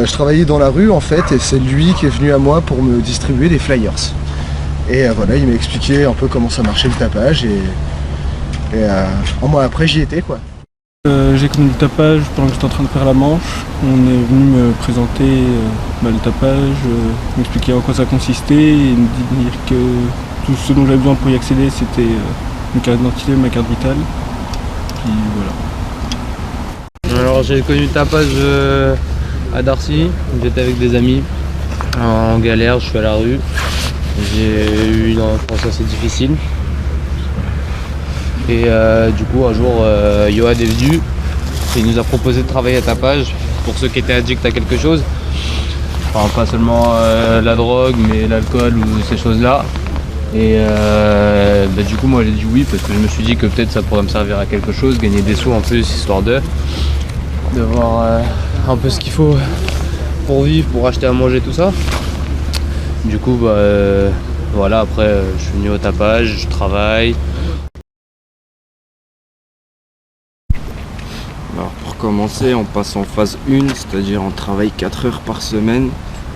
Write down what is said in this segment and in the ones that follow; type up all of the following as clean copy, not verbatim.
je travaillais dans la rue en fait, et c'est lui qui est venu à moi pour me distribuer des flyers. Et voilà, il m'a expliqué un peu comment ça marchait le tapage, et un mois après j'y étais quoi. J'ai connu le tapage pendant que j'étais en train de faire la manche. On est venu me présenter le tapage, m'expliquer en quoi ça consistait et me dire que tout ce dont j'avais besoin pour y accéder c'était une carte d'identité, ma carte vitale. Puis voilà. Alors j'ai connu le tapage à Darcy, j'étais avec des amis en galère, je suis à la rue. J'ai eu une enfance assez difficile. Et du coup un jour Yoann est venu et il nous a proposé de travailler à tapage pour ceux qui étaient addicts à quelque chose. Enfin pas seulement la drogue mais l'alcool ou ces choses là. Et du coup moi j'ai dit oui parce que je me suis dit que peut-être ça pourrait me servir à quelque chose, gagner des sous en plus histoire de voir un peu ce qu'il faut pour vivre, pour acheter à manger tout ça. Du coup voilà, après je suis venu au tapage, je travaille. Alors pour commencer, on passe en phase 1, c'est-à-dire on travaille 4 heures par semaine.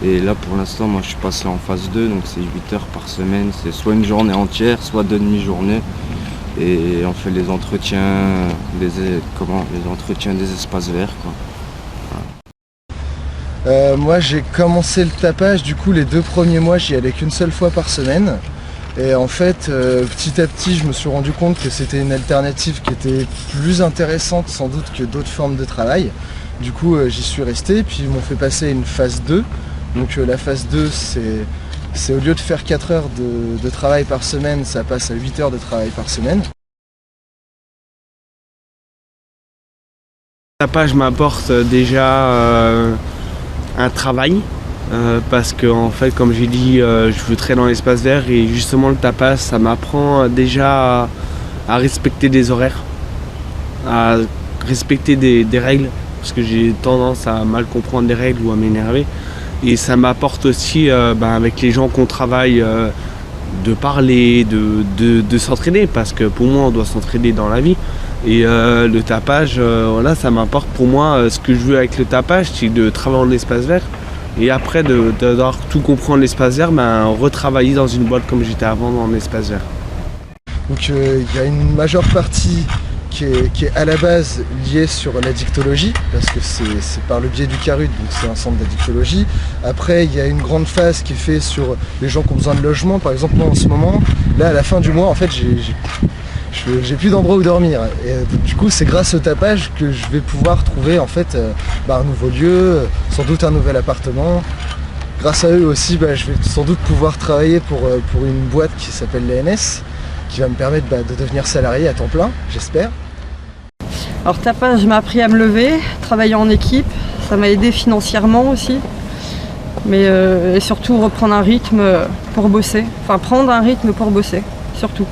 Et là pour l'instant, moi je suis passé en phase 2, donc c'est 8 heures par semaine. C'est soit une journée entière, soit 2 demi-journées. Et on fait les entretiens, les entretiens des espaces verts, quoi. Moi j'ai commencé le tapage, du coup les 2 premiers mois j'y allais qu'une seule fois par semaine. Et en fait, petit à petit, je me suis rendu compte que c'était une alternative qui était plus intéressante sans doute que d'autres formes de travail. Du coup, j'y suis resté, puis ils m'ont fait passer une phase 2. Donc la phase 2, c'est au lieu de faire 4 heures de travail par semaine, ça passe à 8 heures de travail par semaine. Le tapage m'apporte déjà un travail. Parce que en fait, comme j'ai dit, je veux traîner dans l'espace vert et justement le tapage ça m'apprend déjà à respecter des horaires, à respecter des règles, parce que j'ai tendance à mal comprendre des règles ou à m'énerver. Et ça m'apporte aussi avec les gens qu'on travaille de parler, de s'entraider, parce que pour moi on doit s'entraider dans la vie. Et le tapage, voilà, ça m'apporte pour moi ce que je veux avec le tapage, c'est de travailler en espace vert. Et après d'avoir tout compris en espace vert, retravailler dans une boîte comme j'étais avant dans l'espace vert. Donc il y a une majeure partie qui est à la base liée sur l'addictologie, parce que c'est par le biais du CARUD, donc c'est un centre d'addictologie. Après il y a une grande phase qui est faite sur les gens qui ont besoin de logement. Par exemple moi en ce moment, là à la fin du mois en fait j'ai plus d'endroit où dormir. Et du coup c'est grâce au tapage que je vais pouvoir trouver en fait un nouveau lieu, sans doute un nouvel appartement. Grâce à eux aussi je vais sans doute pouvoir travailler pour une boîte qui s'appelle l'ANS, qui va me permettre de devenir salarié à temps plein, j'espère. Alors tapage m'a appris à me lever, travailler en équipe, ça m'a aidé financièrement aussi. Mais et surtout reprendre un rythme pour bosser, enfin prendre un rythme pour bosser, surtout.